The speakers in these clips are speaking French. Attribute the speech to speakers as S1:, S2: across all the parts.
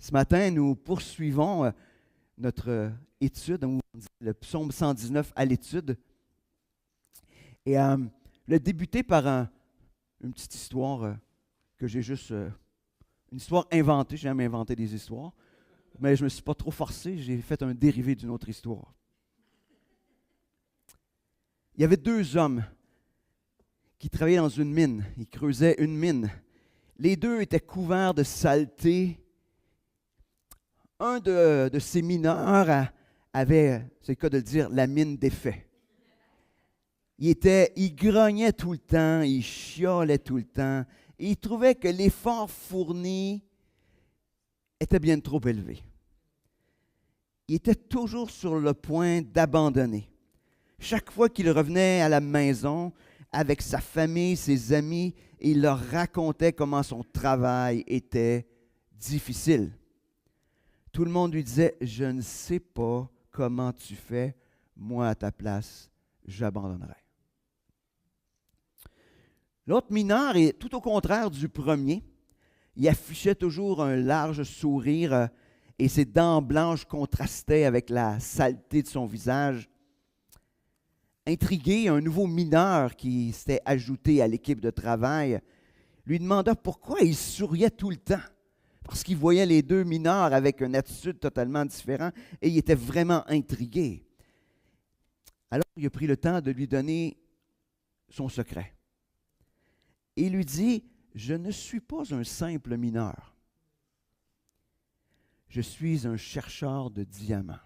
S1: Ce matin, nous poursuivons notre étude, on dit le psaume 119 à l'étude. Et le débuter par une petite histoire que j'ai juste, une histoire inventée. J'aime inventer des histoires, mais je ne me suis pas trop forcé, j'ai fait un dérivé d'une autre histoire. Il y avait deux hommes qui travaillaient dans une mine, ils creusaient une mine. Les deux étaient couverts de saleté. Un de ces mineurs avait, c'est le cas de le dire, la mine défait. Il grognait tout le temps, il chiolait tout le temps, et il trouvait que l'effort fourni était bien trop élevé. Il était toujours sur le point d'abandonner. Chaque fois qu'il revenait à la maison avec sa famille, ses amis, il leur racontait comment son travail était difficile. Tout le monde lui disait, « Je ne sais pas comment tu fais, moi à ta place, j'abandonnerai. » L'autre mineur est tout au contraire du premier. Il affichait toujours un large sourire et ses dents blanches contrastaient avec la saleté de son visage. Intrigué, un nouveau mineur qui s'était ajouté à l'équipe de travail lui demanda pourquoi il souriait tout le temps. Parce qu'il voyait les deux mineurs avec une attitude totalement différente et il était vraiment intrigué. Alors, il a pris le temps de lui donner son secret. Il lui dit, « Je ne suis pas un simple mineur. Je suis un chercheur de diamants.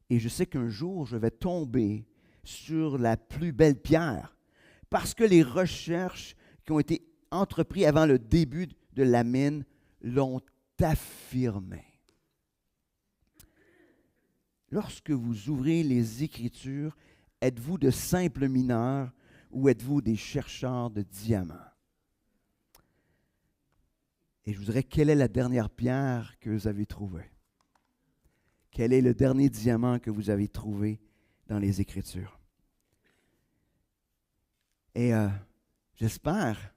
S1: Et je sais qu'un jour, je vais tomber sur la plus belle pierre parce que les recherches qui ont été entreprises avant le début de la mine l'ont affirmé. » Lorsque vous ouvrez les Écritures, êtes-vous de simples mineurs ou êtes-vous des chercheurs de diamants? Et je vous dirais, quelle est la dernière pierre que vous avez trouvée? Quel est le dernier diamant que vous avez trouvé dans les Écritures? Et j'espère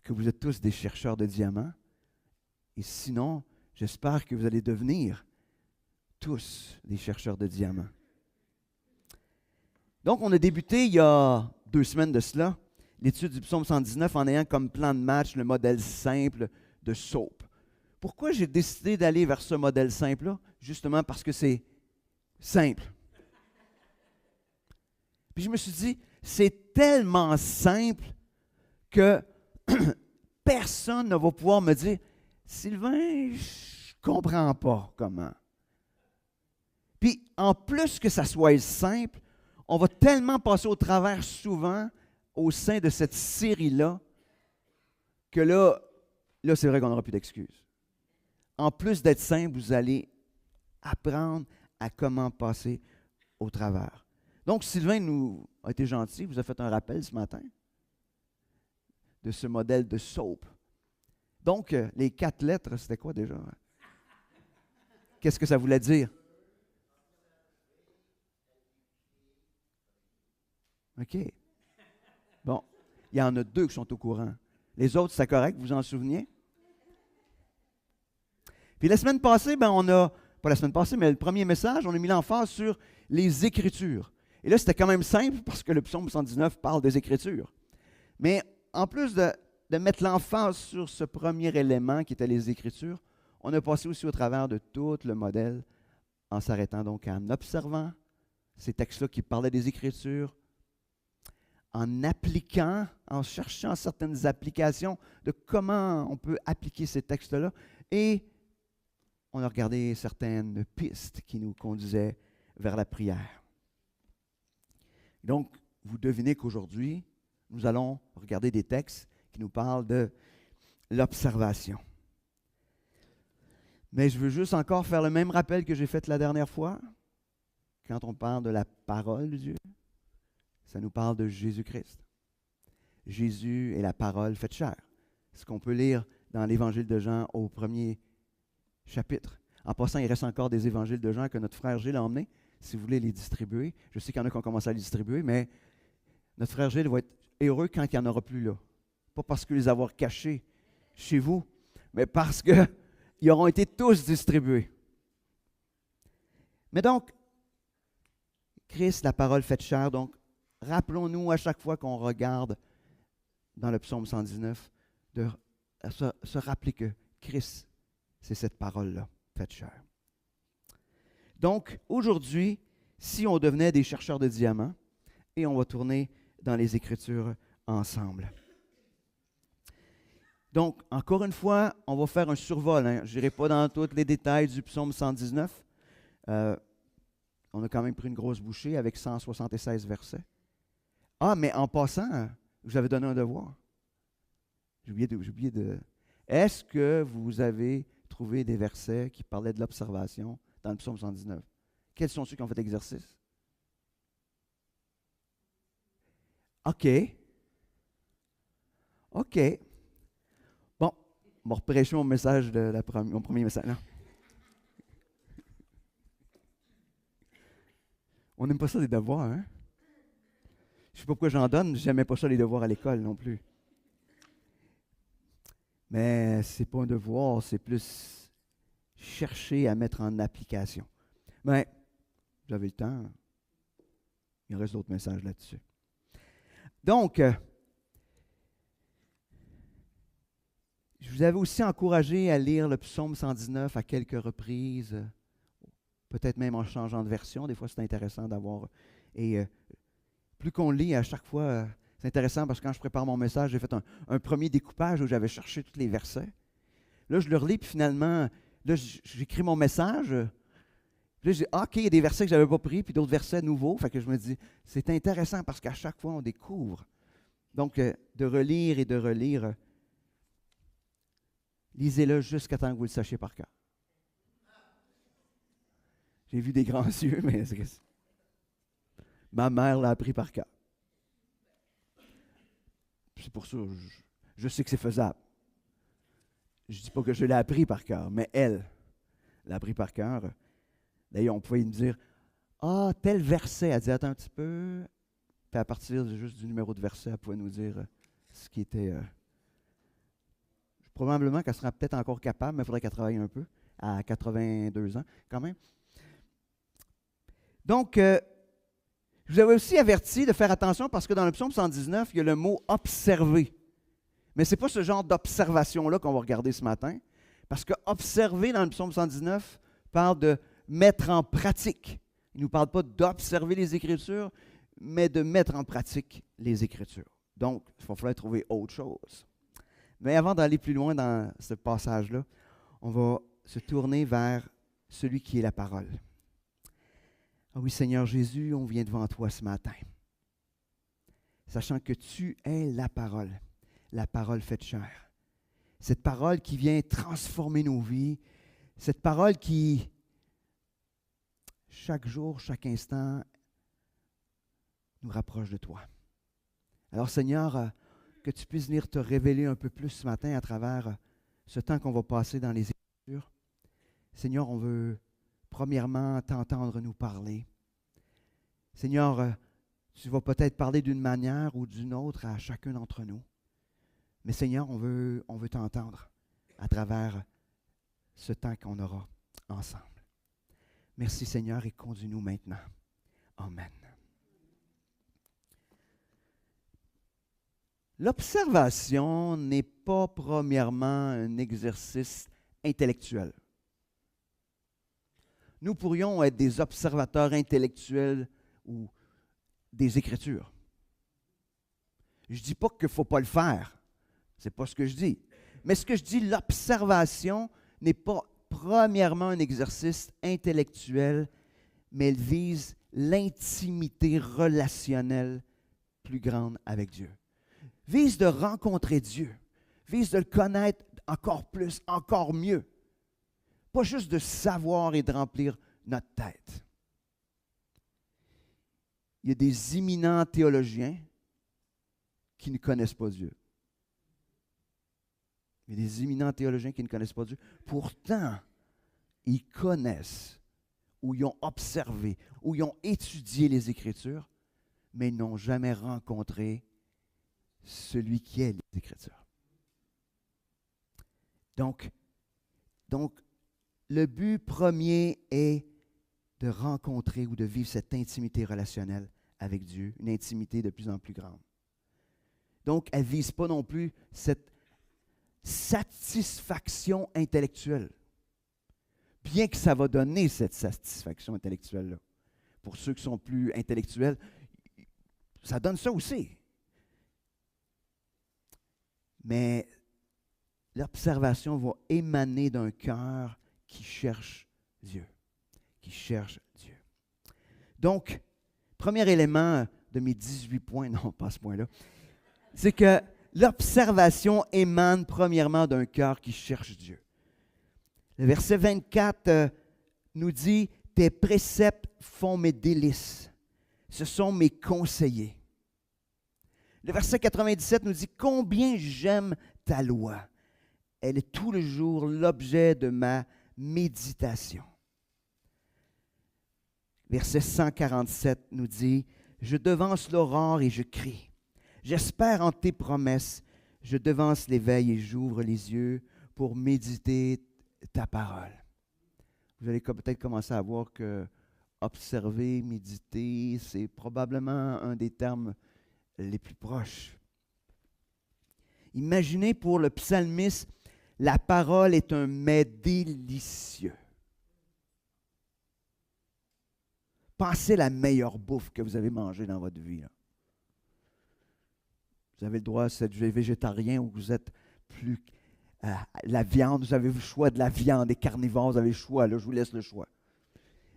S1: que vous êtes tous des chercheurs de diamants. Et sinon, j'espère que vous allez devenir tous des chercheurs de diamants. Donc, on a débuté il y a 2 semaines de cela, l'étude du psaume 119 en ayant comme plan de match le modèle simple de SOAP. Pourquoi j'ai décidé d'aller vers ce modèle simple-là? Justement parce que c'est simple. Puis je me suis dit, c'est tellement simple que personne ne va pouvoir me dire, « Sylvain, je ne comprends pas comment. » Puis en plus que ça soit simple, on va tellement passer au travers souvent au sein de cette série-là que là c'est vrai qu'on n'aura plus d'excuses. En plus d'être simple, vous allez apprendre à comment passer au travers. Donc, Sylvain a été gentil, vous a fait un rappel ce matin de ce modèle de SOAP. Donc, les 4 lettres, c'était quoi déjà? Qu'est-ce que ça voulait dire? OK. Bon, il y en a 2 qui sont au courant. Les autres, c'est correct, vous vous en souveniez? Puis la semaine passée, pas la semaine passée, mais le premier message, on a mis l'emphase sur les Écritures. Et là, c'était quand même simple parce que le psaume 119 parle des Écritures. Mais en plus de mettre l'emphase sur ce premier élément qui était les Écritures, on a passé aussi au travers de tout le modèle en s'arrêtant donc en observant ces textes-là qui parlaient des Écritures, en appliquant, en cherchant certaines applications de comment on peut appliquer ces textes-là, et on a regardé certaines pistes qui nous conduisaient vers la prière. Donc, vous devinez qu'aujourd'hui, nous allons regarder des textes qui nous parlent de l'observation. Mais je veux juste encore faire le même rappel que j'ai fait la dernière fois. Quand on parle de la parole de Dieu, ça nous parle de Jésus-Christ. Jésus est la parole faite chair. Ce qu'on peut lire dans l'Évangile de Jean au 1er chapitre. En passant, il reste encore des évangiles de Jean que notre frère Gilles a emmenés, si vous voulez les distribuer. Je sais qu'il y en a qui ont commencé à les distribuer, mais notre frère Gilles va être heureux quand il n'y en aura plus là. Pas parce que les avoir cachés chez vous, mais parce qu'ils auront été tous distribués. Mais donc, Christ, la parole faite chair, donc, rappelons-nous à chaque fois qu'on regarde dans le psaume 119, de se rappeler que Christ, c'est cette parole-là, faite chair. Donc, aujourd'hui, si on devenait des chercheurs de diamants, et on va tourner dans les Écritures ensemble. Donc, encore une fois, on va faire un survol. Hein. Je n'irai pas dans tous les détails du psaume 119. On a quand même pris une grosse bouchée avec 176 versets. Ah, mais en passant, je vous avais donné un devoir. J'ai oublié de... Est-ce que vous avez trouvé des versets qui parlaient de l'observation dans le psaume 119? Quels sont ceux qui ont fait l'exercice? OK. Bon, on va reprêcher mon message mon premier message. Non. On n'aime pas ça, les devoirs, hein? Je ne sais pas pourquoi j'en donne, je n'aimais pas ça, les devoirs à l'école non plus. Mais ce n'est pas un devoir, c'est plus chercher à mettre en application. Mais, vous avez le temps. Il reste d'autres messages là-dessus. Donc, je vous avais aussi encouragé à lire le psaume 119 à quelques reprises, peut-être même en changeant de version. Des fois, c'est intéressant d'avoir... Et plus qu'on lit à chaque fois, c'est intéressant parce que quand je prépare mon message, j'ai fait un premier découpage où j'avais cherché tous les versets. Là, je le relis, puis finalement, là, j'écris mon message. Puis là, je dis, OK, il y a des versets que je n'avais pas pris, puis d'autres versets nouveaux. Fait que je me dis, c'est intéressant parce qu'à chaque fois, on découvre. Donc, de relire et de relire, lisez-le jusqu'à temps que vous le sachiez par cœur. J'ai vu des grands yeux, mais ma mère l'a appris par cœur. C'est pour ça, je sais que c'est faisable. Je ne dis pas que je l'ai appris par cœur, mais elle l'a appris par cœur. D'ailleurs, on pouvait me dire, ah, tel verset. Elle dit, attends un petit peu. Puis à partir juste du numéro de verset, elle pouvait nous dire ce qui était... probablement qu'elle sera peut-être encore capable, mais il faudrait qu'elle travaille un peu, à 82 ans quand même. Donc, je vous avais aussi averti de faire attention parce que dans le psaume 119, il y a le mot « observer ». Mais ce n'est pas ce genre d'observation-là qu'on va regarder ce matin, parce que « observer » dans le psaume 119 parle de mettre en pratique. Il ne nous parle pas d'observer les Écritures, mais de mettre en pratique les Écritures. Donc, il va falloir trouver autre chose. Mais avant d'aller plus loin dans ce passage-là, on va se tourner vers celui qui est la parole. Ah oui, Seigneur Jésus, on vient devant toi ce matin, sachant que tu es la parole faite chair. Cette parole qui vient transformer nos vies, cette parole qui, chaque jour, chaque instant, nous rapproche de toi. Alors Seigneur, que tu puisses venir te révéler un peu plus ce matin à travers ce temps qu'on va passer dans les Écritures. Seigneur, on veut premièrement t'entendre nous parler. Seigneur, tu vas peut-être parler d'une manière ou d'une autre à chacun d'entre nous. Mais Seigneur, on veut t'entendre à travers ce temps qu'on aura ensemble. Merci Seigneur et conduis-nous maintenant. Amen. L'observation n'est pas premièrement un exercice intellectuel. Nous pourrions être des observateurs intellectuels ou des Écritures. Je ne dis pas qu'il ne faut pas le faire. Ce n'est pas ce que je dis. Mais ce que je dis, l'observation n'est pas premièrement un exercice intellectuel, mais elle vise l'intimité relationnelle plus grande avec Dieu. Vise de rencontrer Dieu. Vise de le connaître encore plus, encore mieux. Pas juste de savoir et de remplir notre tête. Il y a des éminents théologiens qui ne connaissent pas Dieu. Il y a des éminents théologiens qui ne connaissent pas Dieu. Pourtant, ils connaissent, ou ils ont observé, ou ils ont étudié les Écritures, mais ils n'ont jamais rencontré celui qui est les Écritures. Donc, le but premier est de rencontrer ou de vivre cette intimité relationnelle avec Dieu, une intimité de plus en plus grande. Donc, elle ne vise pas non plus cette satisfaction intellectuelle, bien que ça va donner cette satisfaction intellectuelle-là. Pour ceux qui sont plus intellectuels, ça donne ça aussi. Mais l'observation va émaner d'un cœur qui cherche Dieu. Qui cherche Dieu. Donc, premier élément de mes 18 points, non, pas à ce point-là, c'est que l'observation émane premièrement d'un cœur qui cherche Dieu. Le verset 24 nous dit « Tes préceptes font mes délices, ce sont mes conseillers. » Le verset 97 nous dit « Combien j'aime ta loi, elle est tout le jour l'objet de ma méditation. » Verset 147 nous dit « Je devance l'aurore et je crie. J'espère en tes promesses. Je devance l'éveil et j'ouvre les yeux pour méditer ta parole. » Vous allez peut-être commencer à voir que observer, méditer, c'est probablement un des termes les plus proches. Imaginez pour le psalmiste, la parole est un mets délicieux. Pensez à la meilleure bouffe que vous avez mangée dans votre vie. Là. Vous avez le droit, si vous êtes végétarien ou vous êtes plus la viande, vous avez le choix de la viande, des carnivores, vous avez le choix, là, je vous laisse le choix.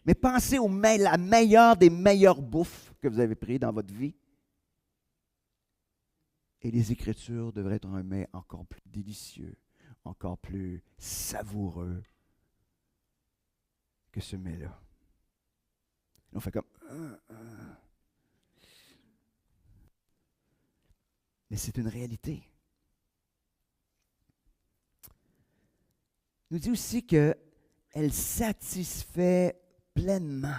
S1: Mais pensez la meilleure des meilleures bouffes que vous avez prises dans votre vie. Et les Écritures devraient être un mets encore plus délicieux, encore plus savoureux que ce mets-là. On fait comme... Mais c'est une réalité. Il nous dit aussi qu'elle satisfait pleinement.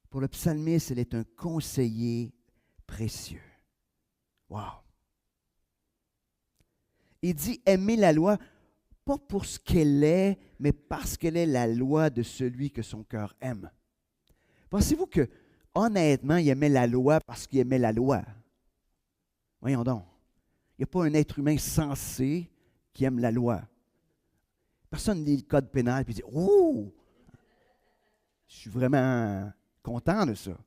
S1: Pour le psalmiste, elle est un conseiller précieux. Wow! Il dit aimer la loi, pas pour ce qu'elle est, mais parce qu'elle est la loi de celui que son cœur aime. Pensez-vous que, honnêtement, il aimait la loi parce qu'il aimait la loi? Voyons donc. Il n'y a pas un être humain sensé qui aime la loi. Personne ne lit le code pénal et dit « Ouh! Je suis vraiment content de ça. »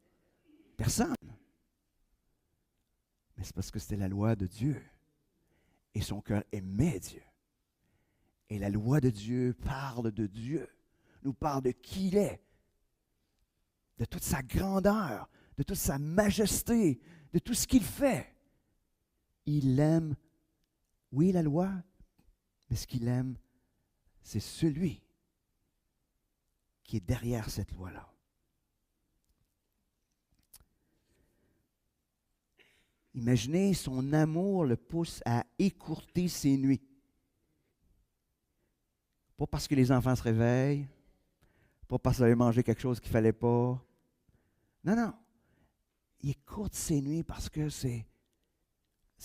S1: Personne. Mais c'est parce que c'était la loi de Dieu. Et son cœur aimait Dieu. Et la loi de Dieu parle de Dieu, nous parle de qui il est, de toute sa grandeur, de toute sa majesté, de tout ce qu'il fait. Il aime, oui, la loi, mais ce qu'il aime, c'est celui qui est derrière cette loi-là. Imaginez, son amour le pousse à écourter ses nuits. Pas parce que les enfants se réveillent, pas parce qu'ils avaient mangé quelque chose qu'il ne fallait pas. Non, non. Il écourte ses nuits parce que c'est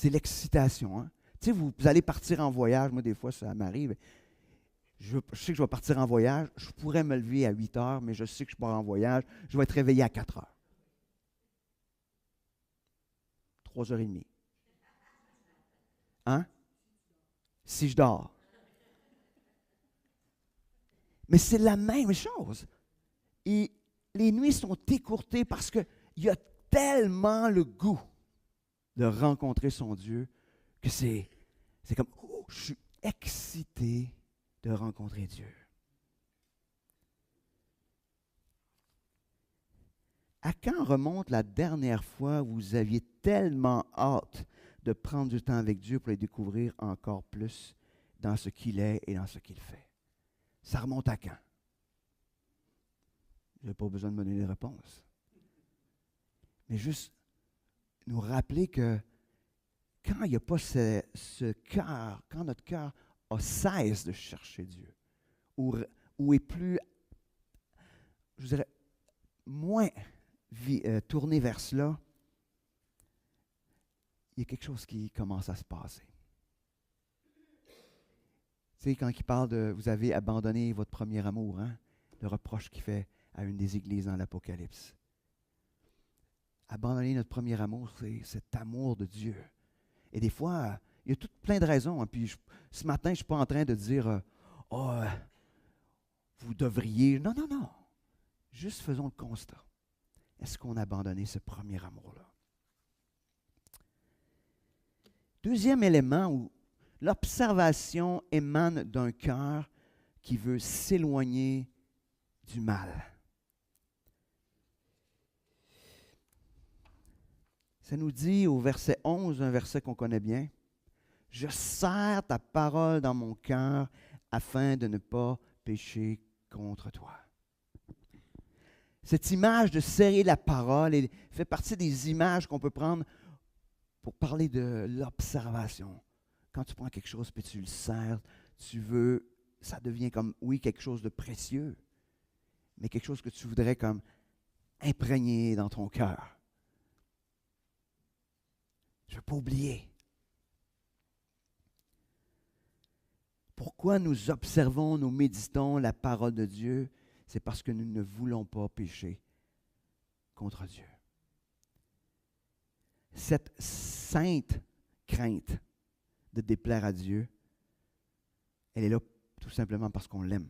S1: l'excitation. Hein? Tu sais, vous allez partir en voyage. Moi, des fois, ça m'arrive. Je sais que je vais partir en voyage. Je pourrais me lever à 8 heures, mais je sais que je pars en voyage. Je vais être réveillé à 4 heures. 3h30. Hein? Si je dors. Mais c'est la même chose. Et les nuits sont écourtées parce qu'il y a tellement le goût de rencontrer son Dieu que c'est comme, oh, je suis excité de rencontrer Dieu. À quand remonte la dernière fois où vous aviez tellement hâte de prendre du temps avec Dieu pour le découvrir encore plus dans ce qu'il est et dans ce qu'il fait? Ça remonte à quand? Je n'ai pas besoin de me donner des réponses. Mais juste nous rappeler que quand il n'y a pas ce cœur, quand notre cœur a cesse de chercher Dieu, ou est plus, je dirais, moins tourné vers cela, il y a quelque chose qui commence à se passer. Tu sais, quand il parle de « vous avez abandonné votre premier amour », hein, le reproche qu'il fait à une des églises dans l'Apocalypse. Abandonner notre premier amour, c'est cet amour de Dieu. Et des fois, il y a tout plein de raisons. Hein, puis ce matin, je ne suis pas en train de dire « oh, vous devriez… » Non, non, non. Juste faisons le constat. Est-ce qu'on a abandonné ce premier amour-là? Deuxième élément où l'observation émane d'un cœur qui veut s'éloigner du mal. Ça nous dit au verset 11, un verset qu'on connaît bien, « Je serre ta parole dans mon cœur afin de ne pas pécher contre toi. » Cette image de serrer la parole fait partie des images qu'on peut prendre pour parler de l'observation. Quand tu prends quelque chose puis tu le serres, tu veux, ça devient comme, oui, quelque chose de précieux, mais quelque chose que tu voudrais comme imprégner dans ton cœur. Je ne veux pas oublier. Pourquoi nous observons, nous méditons la parole de Dieu? C'est parce que nous ne voulons pas pécher contre Dieu. Cette sainte crainte de déplaire à Dieu, elle est là tout simplement parce qu'on l'aime.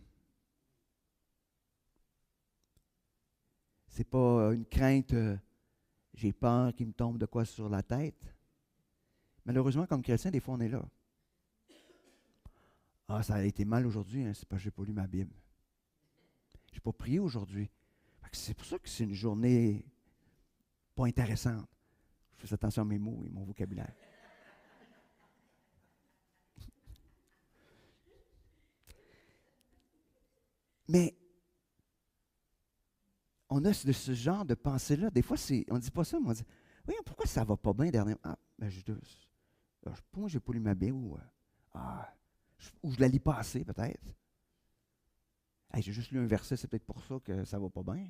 S1: Ce n'est pas une crainte, j'ai peur qu'il me tombe de quoi sur la tête. Malheureusement, comme chrétien, des fois, on est là. Ah, ça a été mal aujourd'hui, hein, c'est parce que je n'ai pas lu ma Bible. Je n'ai pas prié aujourd'hui. C'est pour ça que c'est une journée pas intéressante. Je fais attention à mes mots et mon vocabulaire. Mais on a de ce genre de pensée-là. Des fois, on ne dit pas ça, mais on dit « Oui, pourquoi ça ne va pas bien dernièrement? » Ah, ben moi, je n'ai pas lu ma Bible ou je ne la lis pas assez, peut-être. Hey, j'ai juste lu un verset, c'est peut-être pour ça que ça ne va pas bien.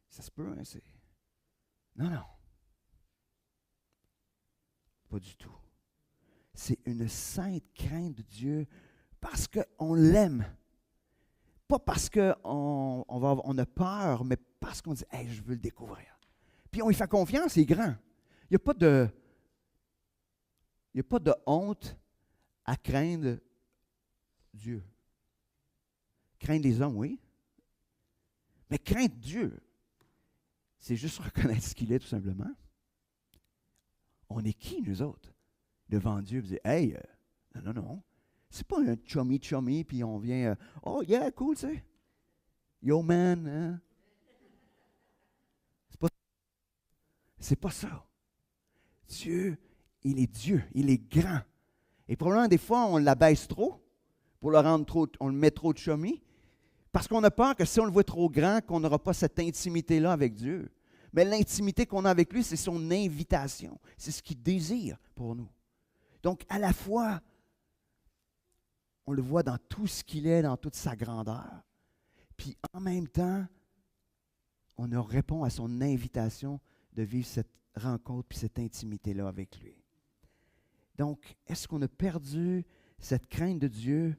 S1: Ça se peut, hein, c'est… Non, non. Pas du tout. C'est une sainte crainte de Dieu parce qu'on l'aime. Pas parce qu'on a peur, mais parce qu'on dit « Hey, je veux le découvrir. » Puis on lui fait confiance, il est grand. Il n'y a pas de honte à craindre Dieu. Craindre les hommes, oui. Mais craindre Dieu, c'est juste reconnaître ce qu'il est, tout simplement. On est qui, nous autres, devant Dieu, et dire « Hey, non, non, non. » C'est pas un chummy, puis on vient « Oh, yeah, cool, tu sais. Yo, man. Hein? » C'est pas ça. Dieu, il est Dieu, il est grand. Et probablement, des fois, on l'abaisse trop, pour le rendre trop, on le met trop de chummy, parce qu'on a peur que si on le voit trop grand, qu'on n'aura pas cette intimité-là avec Dieu. Mais l'intimité qu'on a avec lui, c'est son invitation. C'est ce qu'il désire pour nous. Donc, à la fois, on le voit dans tout ce qu'il est, dans toute sa grandeur. Puis, en même temps, on répond à son invitation de vivre cette rencontre puis cette intimité-là avec lui. Donc, est-ce qu'on a perdu cette crainte de Dieu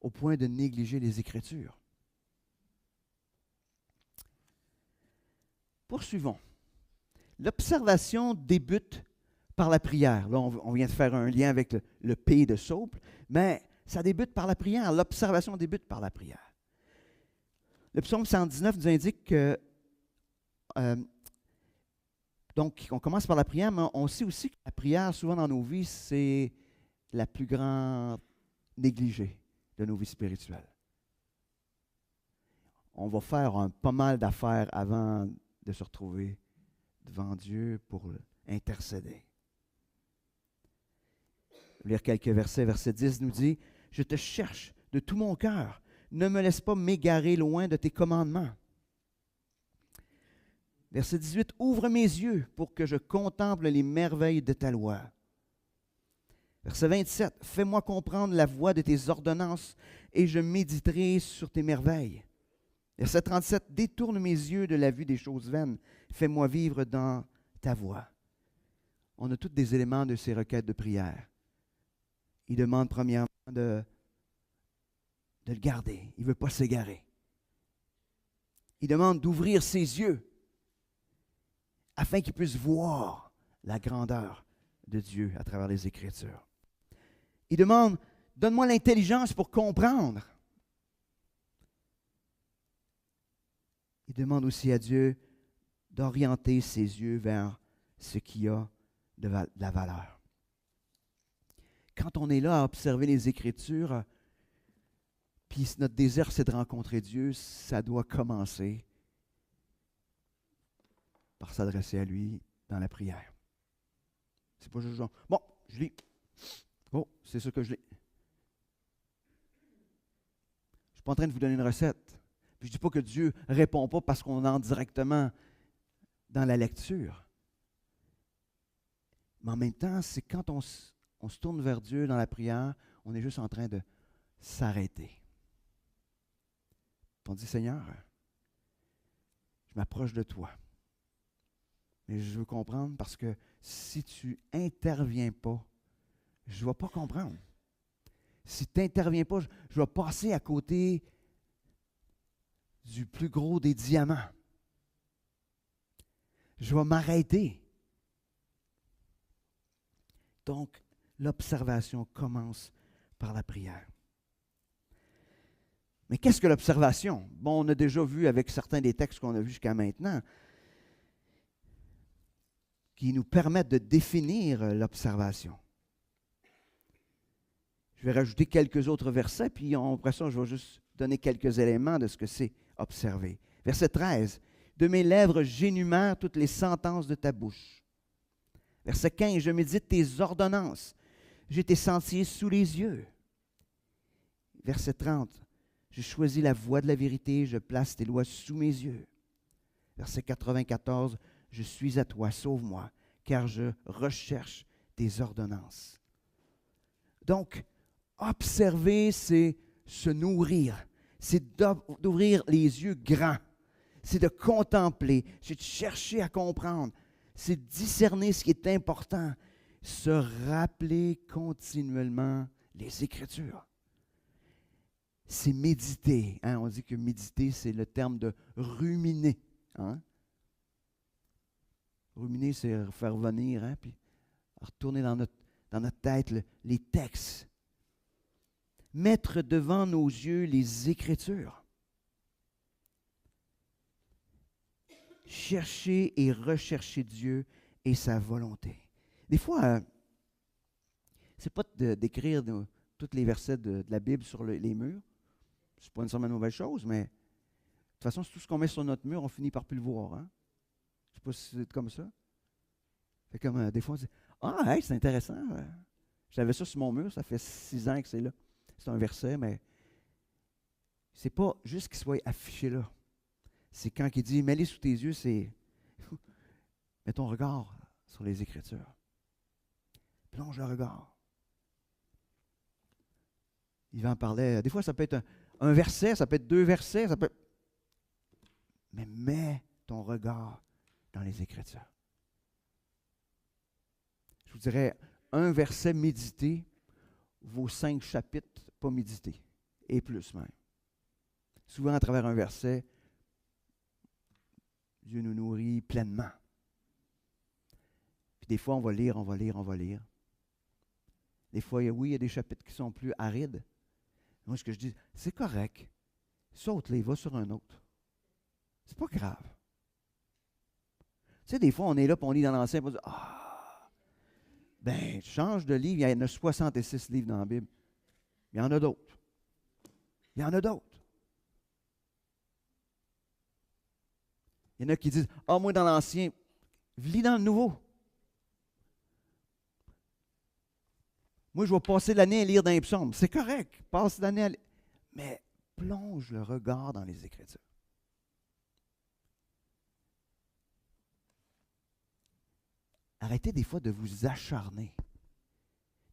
S1: au point de négliger les Écritures? Poursuivons. L'observation débute par la prière. Là, on vient de faire un lien avec le P de Sople, mais ça débute par la prière. L'observation débute par la prière. Le psaume 119 nous indique que, donc, on commence par la prière, mais on sait aussi que la prière, souvent dans nos vies, c'est la plus grande négligée de nos vies spirituelles. On va faire pas mal d'affaires avant de se retrouver devant Dieu pour intercéder. Je vais lire quelques versets. Verset 10 nous dit « Je te cherche de tout mon cœur. Ne me laisse pas m'égarer loin de tes commandements. » Verset 18 « Ouvre mes yeux pour que je contemple les merveilles de ta loi. » Verset 27 « Fais-moi comprendre la voie de tes ordonnances et je méditerai sur tes merveilles. » Verset 37 « Détourne mes yeux de la vue des choses vaines. Fais-moi vivre dans ta voie. » on a tous des éléments de ses requêtes de prière. Il demande premièrement de le garder. Il ne veut pas s'égarer. Il demande d'ouvrir ses yeux afin qu'il puisse voir la grandeur de Dieu à travers les Écritures. Il demande, donne-moi l'intelligence pour comprendre. Il demande aussi à Dieu d'orienter ses yeux vers ce qui a de la valeur. Quand on est là à observer les Écritures, puis notre désir, c'est de rencontrer Dieu, ça doit commencer par s'adresser à lui dans la prière. C'est pas juste genre, bon, je lis. Oh, c'est ça que je lis. Je ne suis pas en train de vous donner une recette. Puis je ne dis pas que Dieu ne répond pas parce qu'on entre directement dans la lecture. Mais en même temps, c'est quand on se tourne vers Dieu dans la prière, on est juste en train de s'arrêter. On dit, Seigneur, je m'approche de toi. Mais je veux comprendre parce que si tu n'interviens pas, je ne vais pas comprendre. Si tu n'interviens pas, je vais passer à côté du plus gros des diamants. Je vais m'arrêter. Donc, l'observation commence par la prière. Mais qu'est-ce que l'observation? Bon, on a déjà vu avec certains des textes qu'on a vus jusqu'à maintenant, qui nous permettent de définir l'observation. Je vais rajouter quelques autres versets, puis après ça, je vais juste donner quelques éléments de ce que c'est observer. Verset 13. « De mes lèvres, j'énumère toutes les sentences de ta bouche. » Verset 15. « Je médite tes ordonnances. J'ai tes sentiers sous les yeux. » Verset 30. « Je choisis la voie de la vérité, je place tes lois sous mes yeux. » Verset 94. « Je suis à toi, sauve-moi, car je recherche tes ordonnances. » Donc, observer, c'est se nourrir, c'est d'ouvrir les yeux grands, c'est de contempler, c'est de chercher à comprendre, c'est de discerner ce qui est important, se rappeler continuellement les Écritures. C'est méditer. Hein? On dit que méditer, c'est le terme de ruminer. Hein? Ruminer, c'est faire venir, hein? Puis retourner dans notre tête les textes. Mettre devant nos yeux les Écritures. Chercher et rechercher Dieu et sa volonté. Des fois, c'est pas d'écrire tous les versets de la Bible sur les murs. C'est pas nécessairement une mauvaise chose, mais de toute façon, c'est tout ce qu'on met sur notre mur, on finit par plus le voir. Hein? Je ne sais pas si c'est comme ça. Fait comme des fois, on dit « Ah, hey, c'est intéressant. J'avais ça sur mon mur, ça fait 6 ans que c'est là. » C'est un verset, mais c'est pas juste qu'il soit affiché là. C'est quand il dit « Mets-les sous tes yeux », c'est « Mets ton regard sur les Écritures. Plonge le regard. » Yvan parlait, des fois ça peut être un verset, ça peut être 2 versets, ça peut être... Mais mets ton regard dans les Écritures. Je vous dirais, un verset médité vaut 5 chapitres pas médités, et plus même. Souvent, à travers un verset, Dieu nous nourrit pleinement. Puis des fois, on va lire. Des fois, oui, il y a des chapitres qui sont plus arides. Moi, ce que je dis, c'est correct. Saute-les, va sur un autre. C'est pas grave. Tu sais, des fois, on est là, puis on lit dans l'Ancien, puis on dit, ben, change de livre. Il y en a 66 livres dans la Bible. Il y en a d'autres. Il y en a qui disent, moi, dans l'Ancien, lis dans le Nouveau. Moi, je vais passer l'année à lire dans les psaumes. C'est correct. Passe l'année à lire. Mais plonge le regard dans les Écritures. Arrêtez des fois de vous acharner.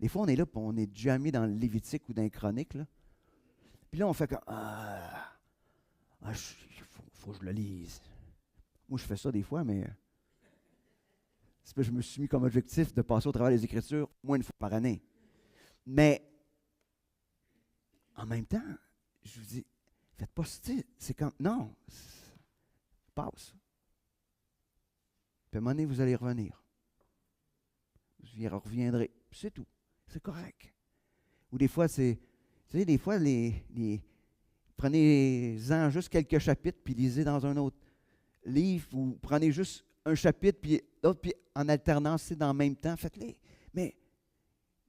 S1: Des fois, on est là, puis on est jamais dans le Lévitique ou dans les Chroniques. Là. Puis là, on fait comme il faut que je le lise. Moi, je fais ça des fois, mais C'est parce que je me suis mis comme objectif de passer au travers des Écritures au moins une fois par année. Mais en même temps, je vous dis, faites pas ça. C'est comme, non, passe. Puis à un moment donné, vous allez revenir. Vous y reviendrez. C'est tout. C'est correct. Ou des fois, c'est, vous savez, des fois, prenez-en juste quelques chapitres, puis lisez dans un autre livre, ou prenez juste un chapitre, puis l'autre, puis en alternance, c'est dans le même temps, faites-les. Mais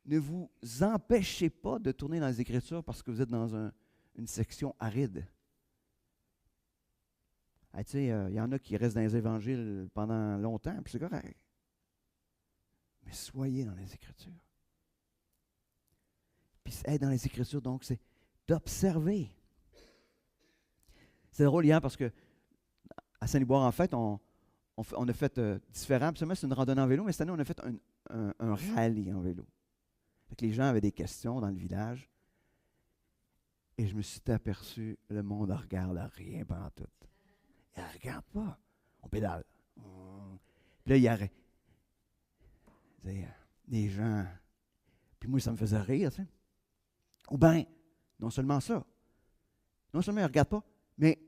S1: ne vous empêchez pas de tourner dans les Écritures parce que vous êtes dans une section aride. Ah, tu sais, il y en a qui restent dans les Évangiles pendant longtemps, puis c'est correct. Mais soyez dans les Écritures. Puis être dans les Écritures, donc, c'est d'observer. C'est drôle hier parce que à Saint-Liboire, en fait, on a fait différents. Absolument, c'est une randonnée en vélo, mais cette année, on a fait un rallye en vélo. Fait que les gens avaient des questions dans le village. Et je me suis aperçu, le monde ne regarde rien pendant tout. Il ne regarde pas. On pédale. Puis là, il y a des gens. Puis moi, ça me faisait rire, tu sais. Ou bien, non seulement ça. Non seulement ils ne regardent pas, mais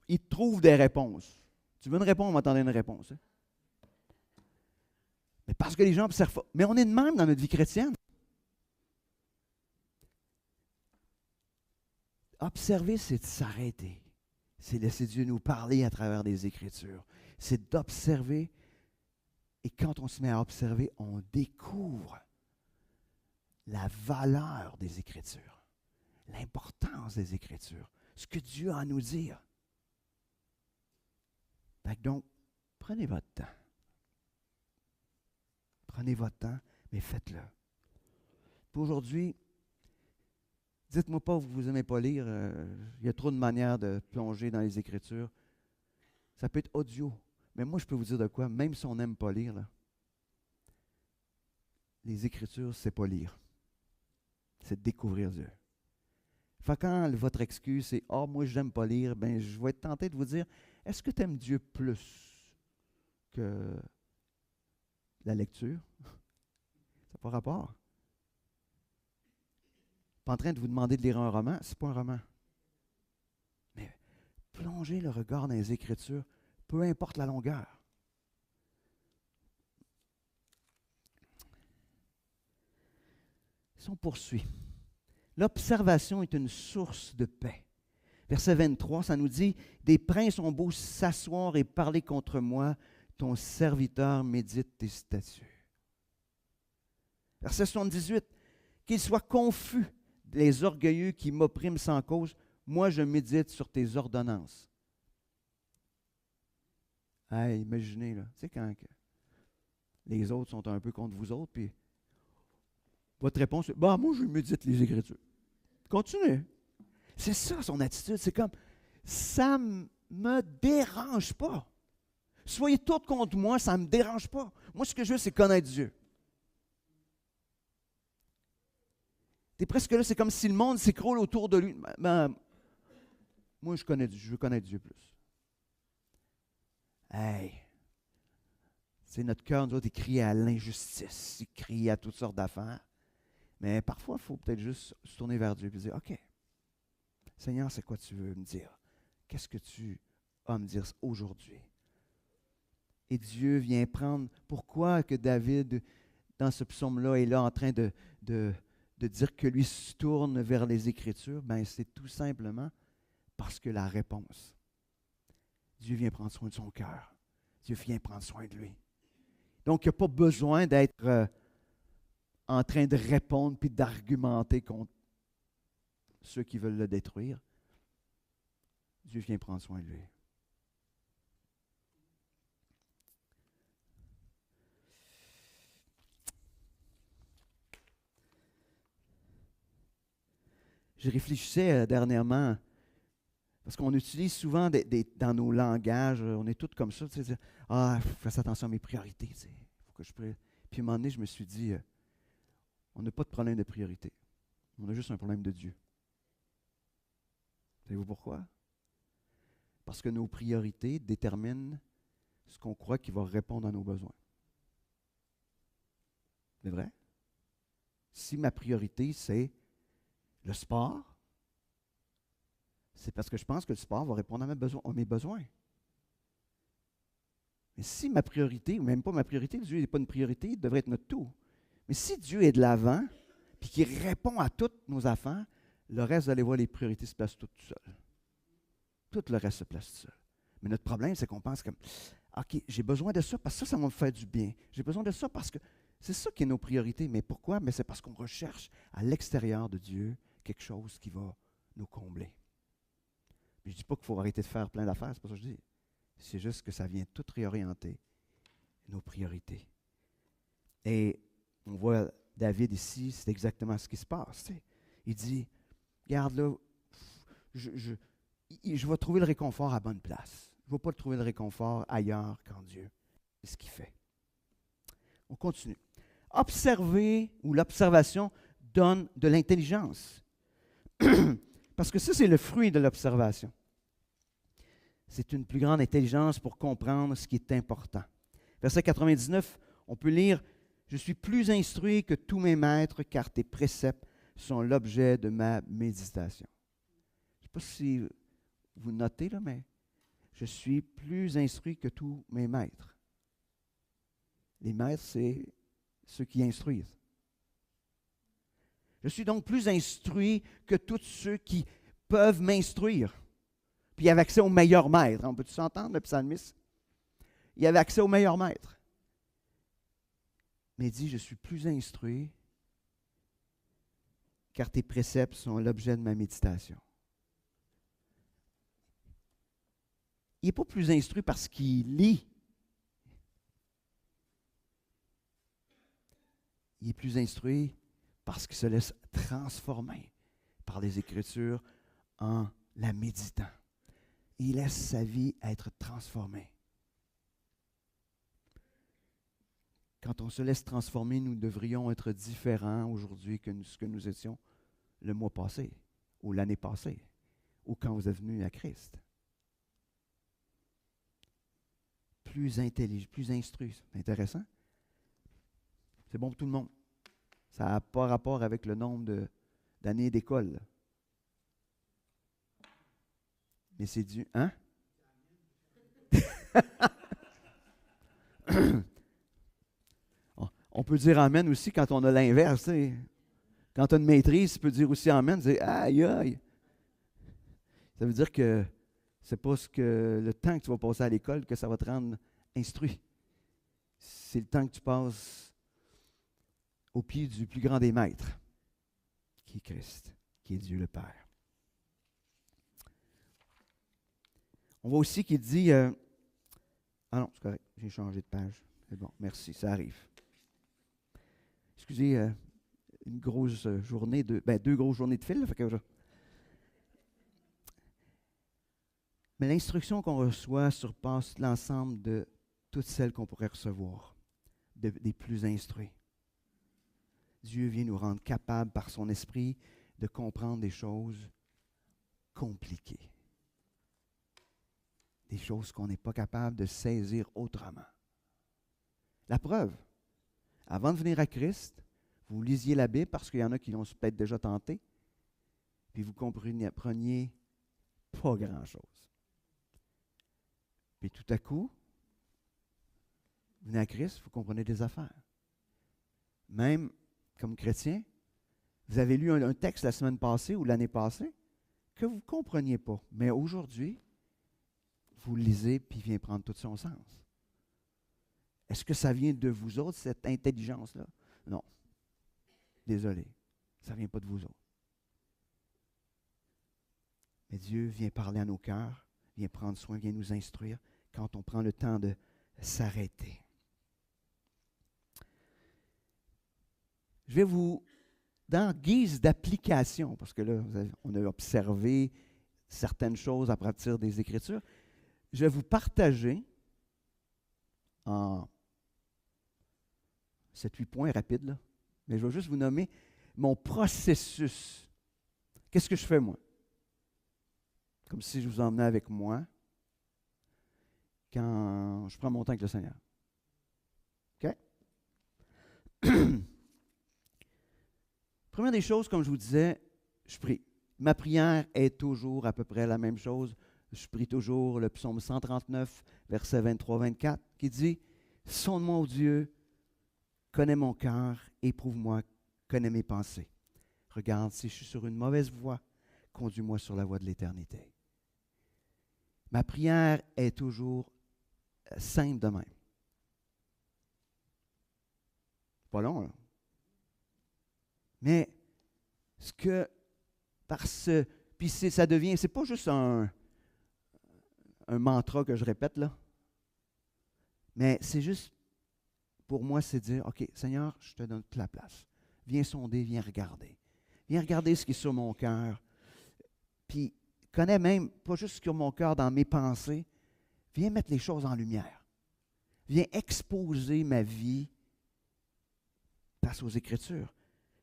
S1: ils trouvent des réponses. Tu veux une réponse, on va t'en donner une réponse. Hein? Mais parce que les gens observent pas. Mais on est de même dans notre vie chrétienne. Observer, c'est de s'arrêter. C'est laisser Dieu nous parler à travers des Écritures. C'est d'observer. Et quand on se met à observer, on découvre la valeur des Écritures, l'importance des Écritures, ce que Dieu a à nous dire. Donc, prenez votre temps. Prenez votre temps, mais faites-le. Puis aujourd'hui, dites-moi pas que vous n'aimez pas lire. Il y a trop de manières de plonger dans les Écritures. Ça peut être audio. Mais moi, je peux vous dire de quoi, même si on n'aime pas lire, là, les Écritures, c'est pas lire. C'est découvrir Dieu. Fait quand votre excuse, c'est « Ah, moi, je n'aime pas lire », ben, je vais être tenté de vous dire, est-ce que tu aimes Dieu plus que la lecture? Ça n'a pas rapport. Pas en train de vous demander de lire un roman, c'est pas un roman. Mais plongez le regard dans les Écritures, peu importe la longueur. Si on poursuit, l'observation est une source de paix. Verset 23, ça nous dit « Des princes ont beau s'asseoir et parler contre moi, ton serviteur médite tes statuts. » Verset 78, « Qu'ils soient confus, les orgueilleux qui m'oppriment sans cause, moi je médite sur tes ordonnances. » Hey, imaginez, là, tu sais, quand les autres sont un peu contre vous autres, puis votre réponse est « Bah, moi je médite les Écritures. » Continuez. C'est ça son attitude. C'est comme, ça ne me dérange pas. Soyez tous contre moi, ça ne me dérange pas. Moi, ce que je veux, c'est connaître Dieu. Tu es presque là, c'est comme si le monde s'écroule autour de lui. Moi, je veux connaître Dieu plus. Hey! C'est notre cœur, nous autres, il crie à l'injustice, il crie à toutes sortes d'affaires. Mais parfois, il faut peut-être juste se tourner vers Dieu et dire, OK, Seigneur, c'est quoi tu veux me dire? Qu'est-ce que tu as à me dire aujourd'hui? Et Dieu vient prendre. Pourquoi que David, dans ce psaume-là, est là en train de dire que lui se tourne vers les Écritures? Bien, c'est tout simplement parce que la réponse. Dieu vient prendre soin de son cœur. Dieu vient prendre soin de lui. Donc, il n'y a pas besoin d'être en train de répondre puis d'argumenter contre ceux qui veulent le détruire. Dieu vient prendre soin de lui. Je réfléchissais dernièrement, parce qu'on utilise souvent dans nos langages, on est tous comme ça, tu sais, ah, il faut faire attention à mes priorités, tu sais, faut que je prie. Puis à un moment donné, je me suis dit, on n'a pas de problème de priorité, on a juste un problème de Dieu. Savez-vous pourquoi? Parce que nos priorités déterminent ce qu'on croit qui va répondre à nos besoins. C'est vrai? Si ma priorité, c'est le sport, c'est parce que je pense que le sport va répondre à mes besoins. Mais si ma priorité, ou même pas ma priorité, Dieu n'est pas une priorité, il devrait être notre tout. Mais si Dieu est de l'avant, puis qu'il répond à toutes nos affaires, le reste, vous allez voir, les priorités se placent toutes seules. Tout le reste se place tout seul. Mais notre problème, c'est qu'on pense comme, OK, j'ai besoin de ça parce que ça va me faire du bien. J'ai besoin de ça parce que c'est ça qui est nos priorités. Mais pourquoi? Mais c'est parce qu'on recherche à l'extérieur de Dieu quelque chose qui va nous combler. Puis je ne dis pas qu'il faut arrêter de faire plein d'affaires, c'est pas ça que je dis. C'est juste que ça vient tout réorienter nos priorités. Et on voit David ici, c'est exactement ce qui se passe. Tu sais. Il dit, regarde là, je vais trouver le réconfort à bonne place. Je ne vais pas trouver le réconfort ailleurs qu'en Dieu. C'est ce qu'il fait. On continue. Observer ou l'observation donne de l'intelligence. Parce que ça, c'est le fruit de l'observation. C'est une plus grande intelligence pour comprendre ce qui est important. Verset 99, on peut lire « Je suis plus instruit que tous mes maîtres, car tes préceptes sont l'objet de ma méditation. » Je ne sais pas si vous notez, là, mais je suis plus instruit que tous mes maîtres. Les maîtres, c'est ceux qui instruisent. Je suis donc plus instruit que tous ceux qui peuvent m'instruire. Puis il avait accès au meilleur maître. On peut-tu s'entendre, le psalmiste? Il avait accès au meilleur maître. Mais il dit, je suis plus instruit car tes préceptes sont l'objet de ma méditation. Il n'est pas plus instruit parce qu'il lit. Il est plus instruit parce qu'il se laisse transformer par les Écritures en la méditant. Il laisse sa vie être transformée. Quand on se laisse transformer, nous devrions être différents aujourd'hui que ce que nous étions le mois passé, ou l'année passée, ou quand vous êtes venus à Christ. Plus intelligent, plus instruit. C'est intéressant. C'est bon pour tout le monde. Ça n'a pas rapport avec le nombre d'années d'école. Mais c'est du... Hein? On peut dire amen aussi quand on a l'inverse. T'sais. Quand tu as une maîtrise, tu peux dire aussi amen. Tu dis aïe, aïe. Ça veut dire que c'est pas le temps que tu vas passer à l'école que ça va te rendre instruit. C'est le temps que tu passes au pied du plus grand des maîtres, qui est Christ, qui est Dieu le Père. On voit aussi qu'il dit... ah non, c'est correct, j'ai changé de page. C'est bon, merci, ça arrive. Excusez, une grosse journée, deux grosses journées de fil. Là, fait que mais l'instruction qu'on reçoit surpasse l'ensemble de toutes celles qu'on pourrait recevoir, des plus instruits. Dieu vient nous rendre capables par son esprit de comprendre des choses compliquées. Des choses qu'on n'est pas capable de saisir autrement. La preuve, avant de venir à Christ, vous lisiez la Bible parce qu'il y en a qui l'ont peut-être déjà tenté, puis vous compreniez pas grand-chose. Puis tout à coup, vous venez à Christ, vous comprenez des affaires. Même comme chrétien, vous avez lu un texte la semaine passée ou l'année passée que vous ne compreniez pas. Mais aujourd'hui, vous le lisez puis il vient prendre tout son sens. Est-ce que ça vient de vous autres, cette intelligence-là? Non. Désolé, ça ne vient pas de vous autres. Mais Dieu vient parler à nos cœurs, vient prendre soin, vient nous instruire quand on prend le temps de s'arrêter. Je vais vous, dans guise d'application, parce que là, on a observé certaines choses à partir des Écritures, je vais vous partager en 7-8 points rapides, là, mais je vais juste vous nommer mon processus. Qu'est-ce que je fais, moi? Comme si je vous emmenais avec moi quand je prends mon temps avec le Seigneur. OK? Première des choses, comme je vous disais, je prie. Ma prière est toujours à peu près la même chose. Je prie toujours le psaume 139, versets 23-24, qui dit « Sonde-moi, ô Dieu, connais mon cœur, éprouve-moi, connais mes pensées. Regarde, si je suis sur une mauvaise voie, conduis-moi sur la voie de l'éternité. » Ma prière est toujours simple de même. Pas long, là. Mais ce que, puis ça devient, c'est pas juste un mantra que je répète, là. Mais c'est juste, pour moi, c'est dire, OK, Seigneur, je te donne toute la place. Viens sonder, viens regarder. Viens regarder ce qui est sur mon cœur. Puis, connais même, pas juste ce qui est sur mon cœur, dans mes pensées. Viens mettre les choses en lumière. Viens exposer ma vie face aux Écritures.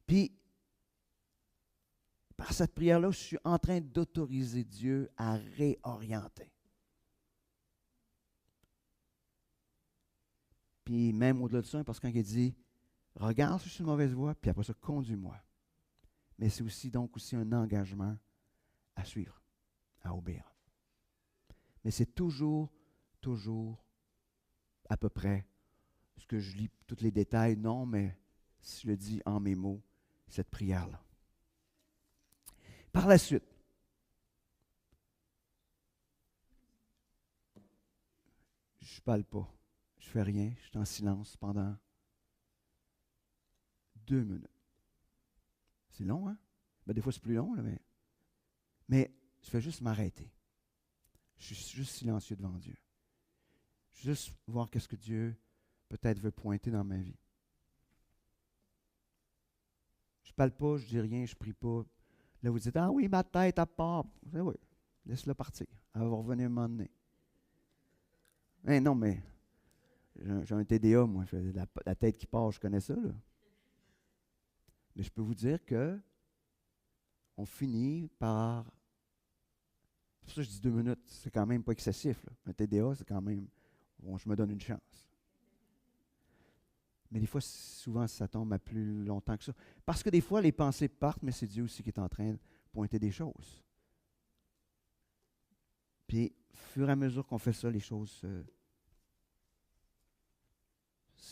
S1: Puis, par cette prière-là, je suis en train d'autoriser Dieu à réorienter. Puis même au-delà de ça, parce que quand il dit, regarde si je suis une mauvaise voie, puis après ça, conduis-moi. Mais c'est aussi donc aussi un engagement à suivre, à obéir. Mais c'est toujours à peu près, ce que je lis tous les détails, non, mais si je le dis en mes mots, cette prière-là. Par la suite, je ne parle pas, je ne fais rien, je suis en silence pendant 2 minutes. C'est long, hein? Ben, des fois, c'est plus long, là, mais je fais juste m'arrêter. Je suis juste silencieux devant Dieu. Juste voir qu'est-ce que Dieu peut-être veut pointer dans ma vie. Je ne parle pas, je ne dis rien, je ne prie pas. Là, vous dites, ah oui, ma tête, elle part. Oui, laisse-la partir. Elle va revenir un moment donné. Mais non, mais j'ai un TDA, moi. La tête qui part, je connais ça, là. Mais je peux vous dire que on finit par... C'est pour ça que je dis 2 minutes. C'est quand même pas excessif, là. Un TDA, c'est quand même... Bon, je me donne une chance. Mais des fois, souvent, ça tombe à plus longtemps que ça. Parce que des fois, les pensées partent, mais c'est Dieu aussi qui est en train de pointer des choses. Puis, au fur et à mesure qu'on fait ça, les choses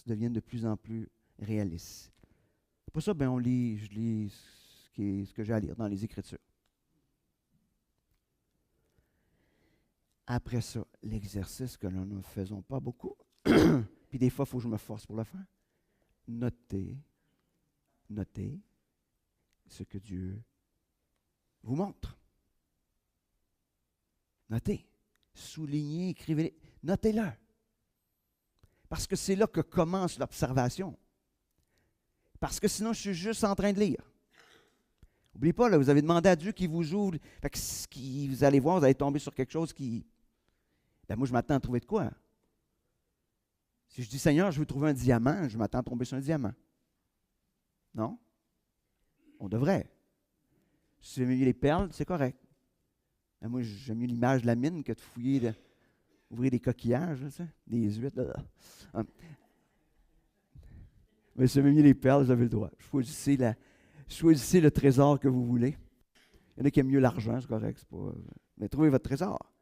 S1: deviennent de plus en plus réalistes. Pour ça, je lis ce que j'ai à lire dans les Écritures. Après ça, l'exercice que nous ne faisons pas beaucoup, puis des fois, il faut que je me force pour le faire. Notez ce que Dieu vous montre. Notez, soulignez, écrivez-les, notez-le. Parce que c'est là que commence l'observation. Parce que sinon, je suis juste en train de lire. N'oubliez pas, là, vous avez demandé à Dieu qu'il vous ouvre. Fait que vous allez voir, vous allez tomber sur quelque chose qui... Ben moi, je m'attends à trouver de quoi? Si je dis, Seigneur, je veux trouver un diamant, je m'attends à tomber sur un diamant. Non? On devrait. Si tu veux mieux les perles, c'est correct. Ben moi, j'aime mieux l'image de la mine que de fouiller, ouvrir des coquillages, là, des huîtres. Mais si tu veux mieux les perles, vous avez le droit. Choisissez le trésor que vous voulez. Il y en a qui aiment mieux l'argent, c'est correct. C'est pas, mais trouvez votre trésor.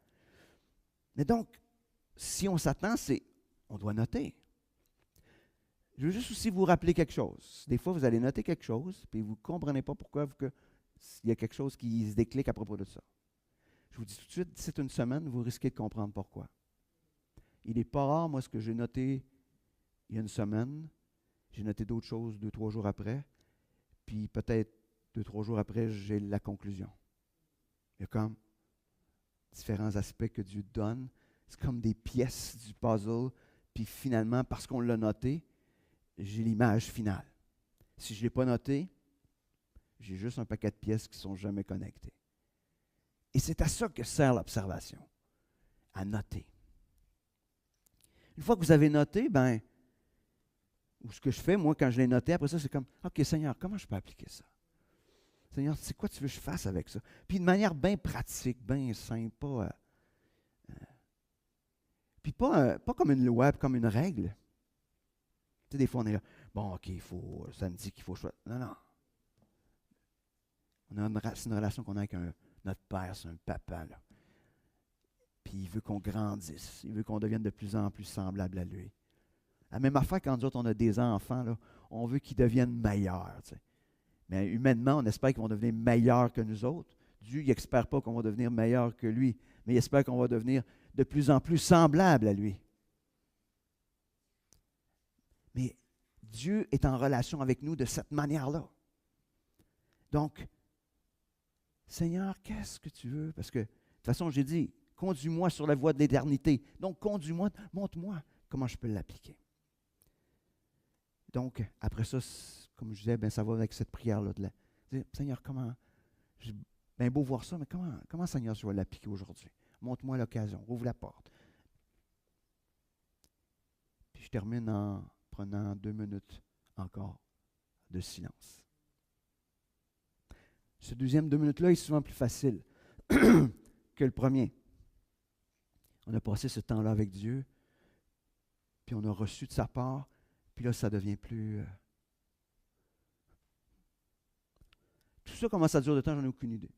S1: Mais donc, si on s'attend, on doit noter. Je veux juste aussi vous rappeler quelque chose. Des fois, vous allez noter quelque chose, puis vous ne comprenez pas pourquoi il y a quelque chose qui se déclic à propos de ça. Je vous dis tout de suite, d'ici une semaine, vous risquez de comprendre pourquoi. Il n'est pas rare, moi, ce que j'ai noté il y a une semaine, j'ai noté d'autres choses 2-3 jours après, puis peut-être 2-3 jours après, j'ai la conclusion. Il y a comme différents aspects que Dieu donne. C'est comme des pièces du puzzle, puis finalement, parce qu'on l'a noté, j'ai l'image finale. Si je ne l'ai pas noté, j'ai juste un paquet de pièces qui ne sont jamais connectées. Et c'est à ça que sert l'observation, à noter. Une fois que vous avez noté, ou ce que je fais, moi, quand je l'ai noté, après ça, c'est comme, OK, Seigneur, comment je peux appliquer ça? Seigneur, c'est quoi tu veux que je fasse avec ça? Puis de manière bien pratique, bien simple, puis pas comme une loi, comme une règle. Tu sais, des fois, on est là, bon, OK, ça me dit qu'il faut choisir. Non. C'est une relation qu'on a avec notre Père, c'est un papa, là. Puis il veut qu'on grandisse. Il veut qu'on devienne de plus en plus semblable à lui. La même affaire quand nous autres, on a des enfants, là, on veut qu'ils deviennent meilleurs. Tu sais. Mais humainement, on espère qu'ils vont devenir meilleurs que nous autres. Dieu, il n'espère pas qu'on va devenir meilleur que lui, mais il espère qu'on va devenir de plus en plus semblable à lui. Mais Dieu est en relation avec nous de cette manière-là. Donc, Seigneur, qu'est-ce que tu veux? Parce que, de toute façon, j'ai dit, conduis-moi sur la voie de l'éternité. Donc, conduis-moi, montre-moi comment je peux l'appliquer. Donc, après ça, comme je disais, ben, ça va avec cette prière-là. Dire, Seigneur, comment, j'ai bien beau voir ça, mais comment Seigneur, je vais l'appliquer aujourd'hui? Montre-moi l'occasion, ouvre la porte. Puis je termine en prenant 2 minutes encore de silence. Ce deuxième 2 minutes-là est souvent plus facile que le premier. On a passé ce temps-là avec Dieu, puis on a reçu de sa part, puis là, ça devient plus... Tout ça, comment ça dure de temps, j'en ai aucune idée.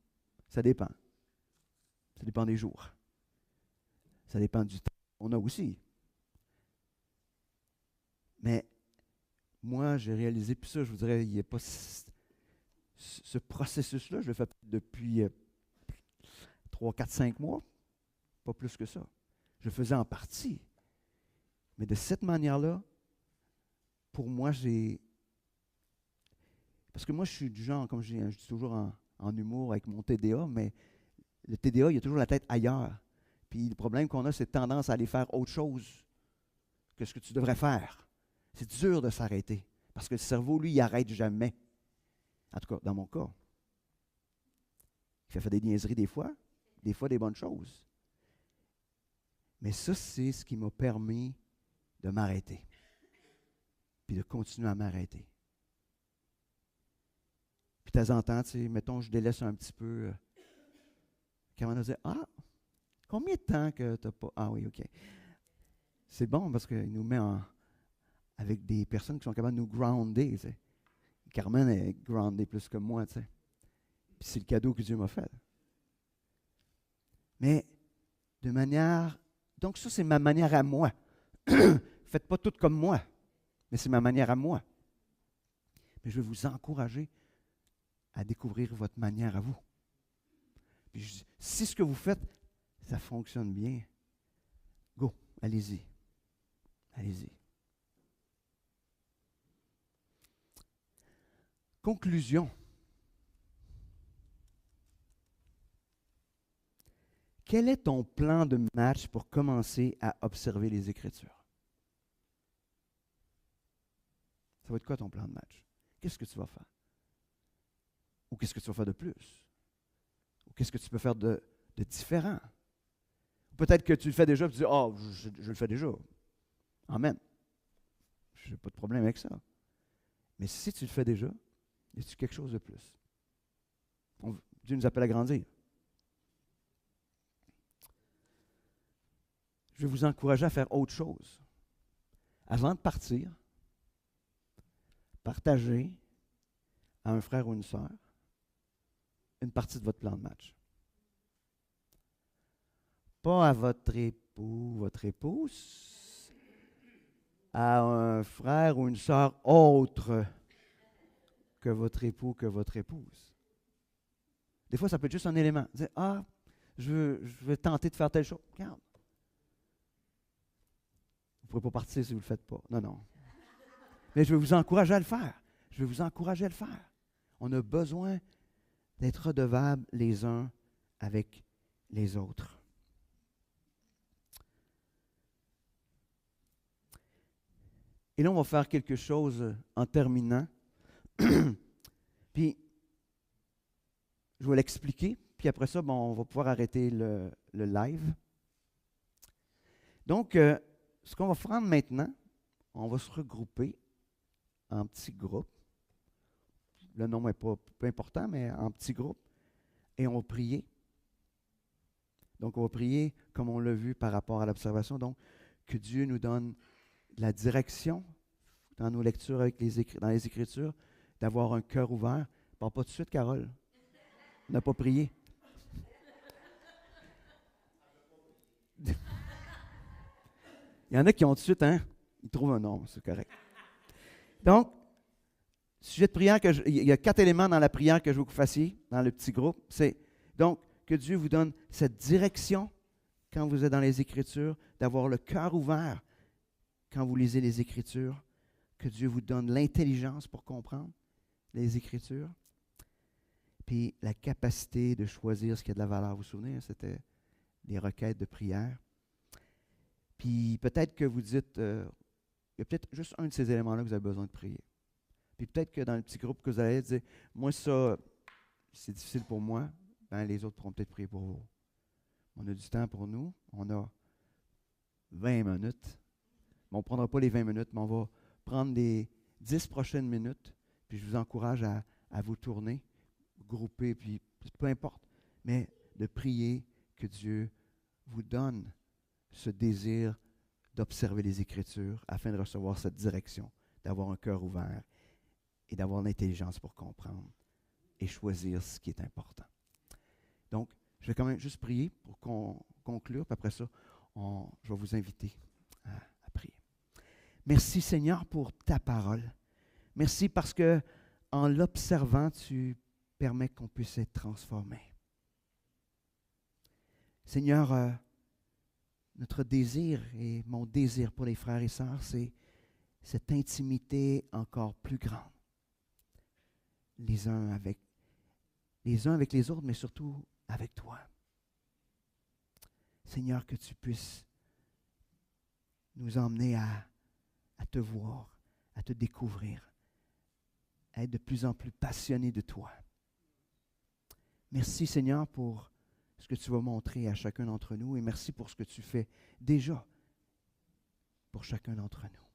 S1: Ça dépend. Ça dépend des jours. Ça dépend du temps qu'on a aussi. Mais moi, j'ai réalisé, puis ça, je vous dirais, il n'y a pas... Ce processus-là, je le fais depuis 3, 4, 5 mois, pas plus que ça. Je le faisais en partie. Mais de cette manière-là, pour moi, parce que moi, je suis du genre, comme je dis toujours en humour avec mon TDA, mais le TDA, il a toujours la tête ailleurs. Puis le problème qu'on a, c'est tendance à aller faire autre chose que ce que tu devrais faire. C'est dur de s'arrêter. Parce que le cerveau, lui, il n'arrête jamais. En tout cas, dans mon cas. Il fait faire des niaiseries des fois des bonnes choses. Mais ça, c'est ce qui m'a permis de m'arrêter. Puis de continuer à m'arrêter. Puis de temps en temps, tu sais, mettons, je délaisse un petit peu. Quand on a dit, combien de temps que tu n'as pas... Ah oui, OK. C'est bon parce qu'il nous met avec des personnes qui sont capables de nous grounder, tu sais. Carmen est groundée plus que moi, tu sais. Puis c'est le cadeau que Dieu m'a fait. Mais de manière... Donc ça, c'est ma manière à moi. Faites pas tout comme moi, mais c'est ma manière à moi. Mais je vais vous encourager à découvrir votre manière à vous. Puis si ce que vous faites, ça fonctionne bien, go, allez-y. Allez-y. Conclusion. Quel est ton plan de match pour commencer à observer les Écritures? Ça va être quoi ton plan de match? Qu'est-ce que tu vas faire? Ou qu'est-ce que tu vas faire de plus? Ou qu'est-ce que tu peux faire de différent? Peut-être que tu le fais déjà et tu dis, je le fais déjà. Amen. Je n'ai pas de problème avec ça. Mais si tu le fais déjà, y a-t-il quelque chose de plus? Dieu nous appelle à grandir. Je vais vous encourager à faire autre chose. Avant de partir, partagez à un frère ou une sœur une partie de votre plan de match. Pas à votre époux, votre épouse, à un frère ou une sœur autre que votre époux, que votre épouse. Des fois, ça peut être juste un élément. Dire, je veux tenter de faire telle chose. Regarde. Vous ne pourrez pas partir si vous ne le faites pas. Non. Mais je vais vous encourager à le faire. Je vais vous encourager à le faire. On a besoin d'être redevables les uns avec les autres. Et là, on va faire quelque chose en terminant. Puis, je vais l'expliquer. Puis après ça, on va pouvoir arrêter le live. Donc, ce qu'on va faire maintenant, on va se regrouper en petits groupes. Le nom n'est pas peu important, mais en petits groupes. Et on va prier. Donc, on va prier comme on l'a vu par rapport à l'observation. Donc, que Dieu nous donne la direction dans nos lectures dans les Écritures, d'avoir un cœur ouvert. Parle pas tout de suite, Carole. On n'a pas prié. Il y en a qui ont tout de suite, hein? Ils trouvent un nom, c'est correct. Donc, sujet de prière, il y a 4 éléments dans la prière que je veux que vous fassiez dans le petit groupe. C'est donc que Dieu vous donne cette direction quand vous êtes dans les Écritures, d'avoir le cœur ouvert quand vous lisez les Écritures, que Dieu vous donne l'intelligence pour comprendre les Écritures, puis la capacité de choisir ce qui a de la valeur. Vous vous souvenez, hein, c'était les requêtes de prière. Puis peut-être que vous dites, il y a peut-être juste un de ces éléments-là que vous avez besoin de prier. Puis peut-être que dans le petit groupe que vous allez dire, moi ça, c'est difficile pour moi, ben les autres pourront peut-être prier pour vous. On a du temps pour nous, on a 20 minutes. Mais on ne prendra pas les 20 minutes, mais on va prendre les 10 prochaines minutes, puis je vous encourage à vous tourner, grouper, puis peu importe, mais de prier que Dieu vous donne ce désir d'observer les Écritures afin de recevoir cette direction, d'avoir un cœur ouvert et d'avoir l'intelligence pour comprendre et choisir ce qui est important. Donc, je vais quand même juste prier pour conclure, puis après ça, je vais vous inviter à prier. Merci Seigneur pour ta parole. Merci parce que en l'observant, tu permets qu'on puisse être transformé. Seigneur, notre désir et mon désir pour les frères et sœurs, c'est cette intimité encore plus grande. Les uns avec les autres, mais surtout avec toi. Seigneur, que tu puisses nous emmener à te voir, à te découvrir, à être de plus en plus passionnés de toi. Merci Seigneur pour ce que tu vas montrer à chacun d'entre nous et merci pour ce que tu fais déjà pour chacun d'entre nous.